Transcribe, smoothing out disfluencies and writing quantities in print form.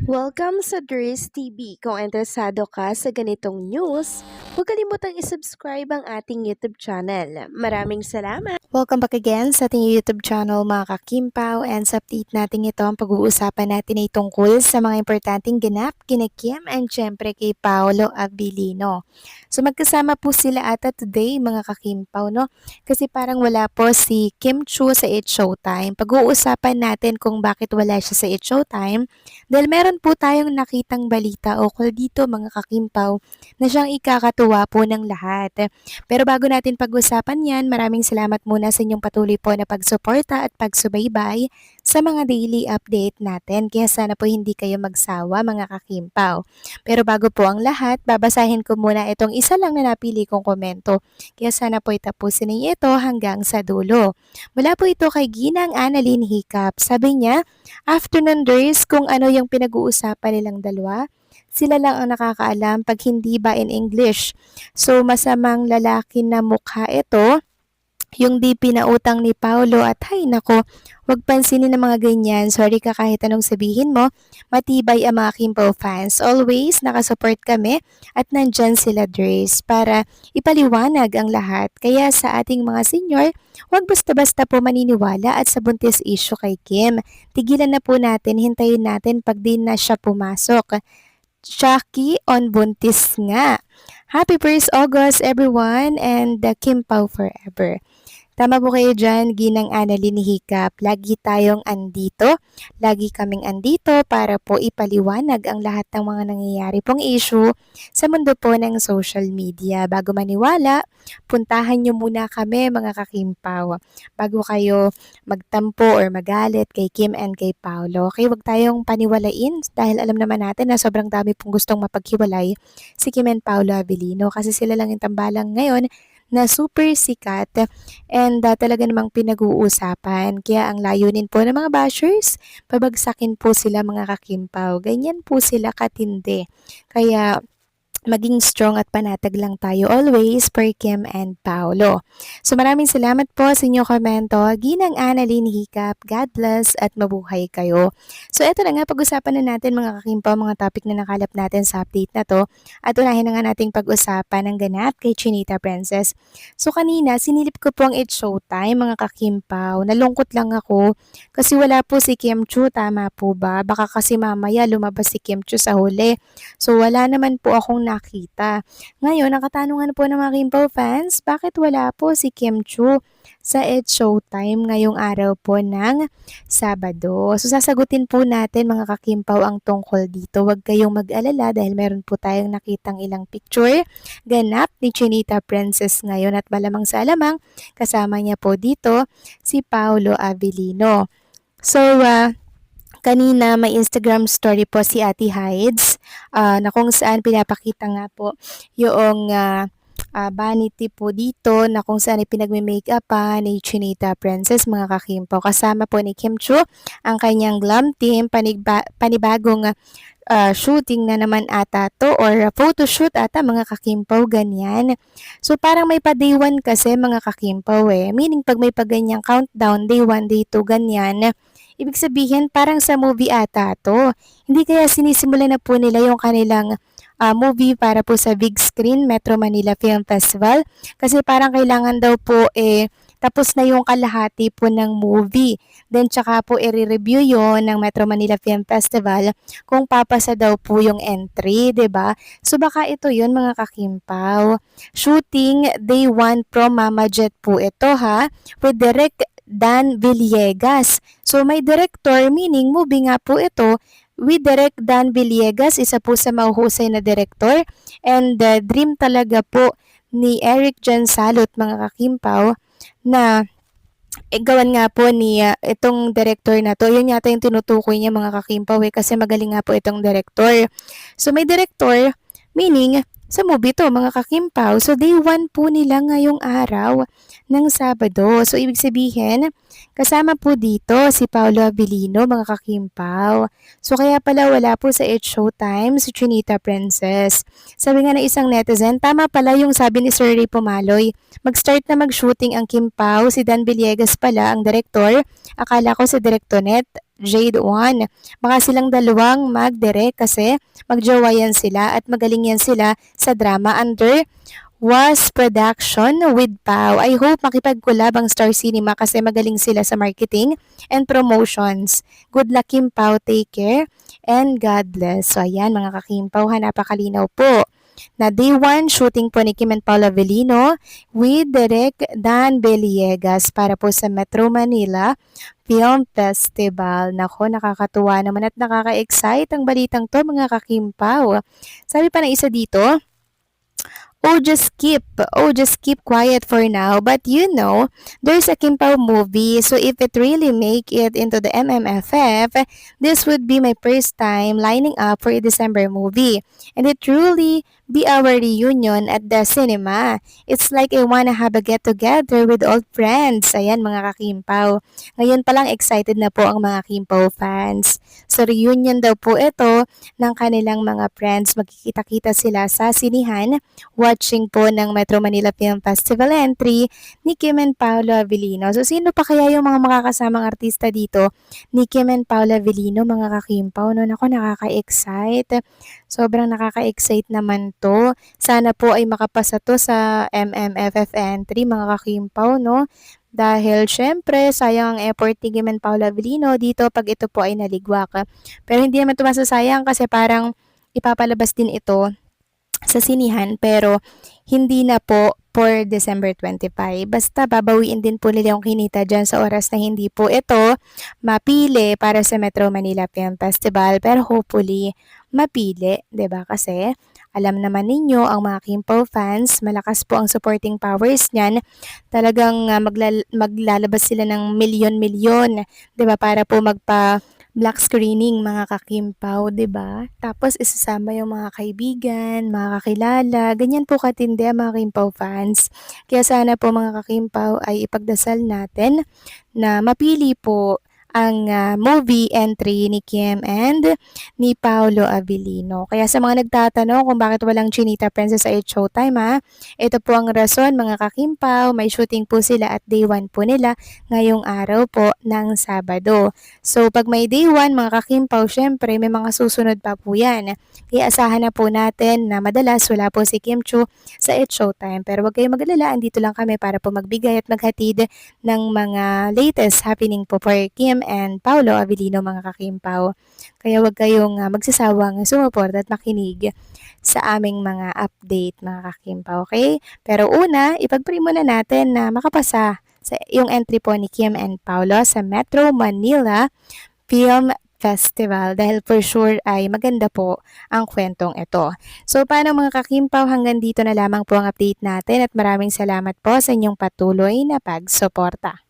Welcome sa Dries TV. Kung interesado ka sa ganitong news, huwag kalimutang isubscribe ang ating YouTube channel. Maraming salamat! Welcome back again sa ating YouTube channel mga kakimpaw, and sa update natin ito ang pag-uusapan natin ay tungkol sa mga importanteng ganap kina Kim and syempre kay Paolo Abilino. So magkasama po sila ata today mga kakimpaw, no? Kasi parang wala po si Kim Chu sa It's Showtime. Pag-uusapan natin kung bakit wala siya sa It's Showtime dahil meron po tayong nakitang balita o call dito mga kakimpaw na siyang ikakatuwa po ng lahat. Pero bago natin pag-usapan yan, maraming salamat muna sa inyong patuloy po na pagsuporta at pagsubaybay sa mga daily update natin. Kaya sana po hindi kayo magsawa mga kakimpaw. Pero bago po ang lahat, babasahin ko muna itong isa lang na napili kong komento. Kaya sana po itapusin niyo ito hanggang sa dulo. Mula po ito kay Ginang Annalyn Hiccup. Sabi niya, afternoon Dries, kung ano yung pinag-uusapan nilang dalawa, sila lang ang nakakaalam pag hindi ba in English. So masamang lalaki na mukha ito, yung di pinautang ni Paolo at hay nako, wag pansinin ng mga ganyan. Sorry ka kahit anong sabihin mo. Matibay ang mga Kimpo fans. Always nakasupport kami at nandyan sila Dres para ipaliwanag ang lahat. Kaya sa ating mga senior, wag basta-basta po maniniwala at sa buntis issue kay Kim. Tigilan na po natin, hintayin natin pag di na siya pumasok. Chucky on buntis nga. Happy 1st August everyone and the Kim Pao forever. Tama po kayo dyan, Ginang Annalyn Hiccup. Lagi tayong andito, lagi kaming andito para po ipaliwanag ang lahat ng mga nangyayari pong issue sa mundo po ng social media. Bago maniwala, puntahan nyo muna kami mga kakimpaw. Bago kayo magtampo or magalit kay Kim and kay Paolo. Okay, wag tayong paniwalain dahil alam naman natin na sobrang dami pong gustong mapaghiwalay si Kim and Paolo Abilino kasi sila lang yung tambalang ngayon na super sikat and talaga namang pinag-uusapan. Kaya ang layunin po ng mga bashers, pabagsakin po sila mga kakimpaw. Ganyan po sila katindi. Kaya maging strong at panatag lang tayo always per Kim and Paolo. So maraming salamat po sa inyong komento. Ginang Annalyn Hiccup, God bless at mabuhay kayo. So eto na nga, pag-usapan na natin mga kakimpaw, mga topic na nakalap natin sa update na to. At unahin na nga nating pag-usapan ng ganap kay Chinita Princess. So kanina, sinilip ko po ang It's Showtime mga kakimpaw. Nalungkot lang ako kasi wala po si Kim Chu, tama po ba? Baka kasi mamaya lumabas si Kim Chu sa huli. So wala naman po akong nakita. Ngayon, ang katanungan po ng mga Kimpo fans, bakit wala po si Kim Chu sa It's Showtime ngayong araw po ng Sabado? So sasagutin po natin mga kakimpaw ang tungkol dito. Huwag kayong mag-alala dahil meron po tayong nakitang ilang picture ganap ni Chinita Princess ngayon at malamang sa alamang kasama niya po dito si Paolo Abilino. So, kanina may Instagram story po si Ate Hides na kung saan pinapakita nga po yung vanity po dito na kung saan ipinagme-makeup pa ni Chinita Princess mga kakimpo. Kasama po ni Kim Chu ang kanyang glam team, panibagong shooting na naman ata to or photoshoot ata mga kakimpaw ganyan. So parang may pa day 1 kasi mga kakimpaw meaning pag may pa ganyang countdown day 1, day 2 ganyan. Ibig sabihin parang sa movie ata to. Hindi kaya sinisimulan na po nila yung kanilang movie para po sa big screen Metro Manila Film Festival kasi parang kailangan daw po tapos na yung kalahati po ng movie. Then tsaka po i-review yon ng Metro Manila Film Festival kung papasa daw po yung entry, 'di ba? So baka ito 'yon mga kakimpaw. Shooting day 1 from Mama Jet po ito ha, with direct Dan Villegas. So may director, meaning movie nga po ito with direct Dan Villegas, isa po sa mahuhusay na director and dream talaga po ni Eric Jan Salot mga kakimpaw na gawan nga po ni itong director na to. Yun yata yung tinutukoy niya mga kakimpaw kasi magaling nga po itong director. So may director, meaning sa movie to mga kakimpaw. So day 1 po nila ngayong araw ng Sabado. So ibig sabihin, kasama po dito si Paolo Abilino mga kakimpaw. So kaya pala wala po sa It's Showtime si Chinita Princess. Sabi nga ng isang netizen, tama pala yung sabi ni Sir Ray Pumaloy. Mag-start na mag-shooting ang Kim Pao, si Dan Villegas pala ang direktor. Akala ko si Directonet Jade One. Baka silang dalawang mag-direct kasi magjowa yan sila at magaling yan sila sa drama under Was Production with Pau. I hope makipag-collab ang Star Cinema kasi magaling sila sa marketing and promotions. Good luck Kim Pao, take care, and God bless. So ayan mga kakimpaw, napakalinaw po na day 1 shooting po ni Kim and Paula Avellino with Direk Dan Beliegas para po sa Metro Manila Film Festival. Nako, nakakatuwa naman at nakaka-excite ang balitang to mga kakimpaw. Sabi pa ng isa dito, just keep quiet for now. But you know, there's a Kim Pao movie, so if it really make it into the MMFF, this would be my first time lining up for a December movie. And it truly be our reunion at the cinema. It's like I wanna have a get-together with old friends. Ayan mga kakimpaw. Ngayon pa lang excited na po ang mga Kimpaw fans. So reunion daw po ito ng kanilang mga friends. Magkikita-kita sila sa sinihan watching po ng Metro Manila Film Festival entry ni Kim and Paolo Avellino. So sino pa kaya yung mga makakasamang artista dito ni Kim and Paolo Avellino, mga kakimpaw? No? Nako, nakaka-excite. Sobrang nakaka-excite naman to. Sana po ay makapasa to sa MMFF entry, mga kakimpaw, no? Dahil syempre, sayang ang effort ni Kim and Paolo Avellino dito pag ito po ay naligwak. Pero hindi naman ito masasayang kasi parang ipapalabas din ito sa sinihan pero hindi na po for December 25. Basta babawiin din po nila yung kinita dyan sa oras na hindi po ito mapili para sa Metro Manila Film Festival. Pero hopefully mapili, 'di ba? Kasi alam naman ninyo ang mga Kimpaw fans, malakas po ang supporting powers niyan. Talagang maglalabas sila ng milyon-milyon, 'di ba? Para po magpa black screening mga kakimpaw, 'di ba? Tapos isasama yung mga kaibigan, mga kakilala, ganyan po katindi ang mga Kimpaw fans. Kaya sana po mga kakimpaw ay ipagdasal natin na mapili po ang movie entry ni Kim and ni Paolo Avellino. Kaya sa mga nagtatanong kung bakit walang Chinita Princess sa Showtime ito po ang rason mga kakimpaw, may shooting po sila at day 1 po nila ngayong araw po ng Sabado. So pag may day 1 mga kakimpaw, syempre may mga susunod pa po yan. Kaya asahan na po natin na madalas wala po si Kim Chu sa Showtime. Pero wag kayong mag-alala, andito lang kami para po magbigay at maghatid ng mga latest happening po for Kim and Paolo Avellino, mga kakimpaw. Kaya wag kayong magsasawang sumuporta at makinig sa aming mga update mga kakimpaw, okay? Pero una, ipag-pray muna natin na makapasa sa yung entry po ni Kim and Paolo sa Metro Manila Film Festival dahil for sure ay maganda po ang kwentong ito. So paano mga kakimpaw, hanggang dito na lamang po ang update natin at maraming salamat po sa inyong patuloy na pagsuporta.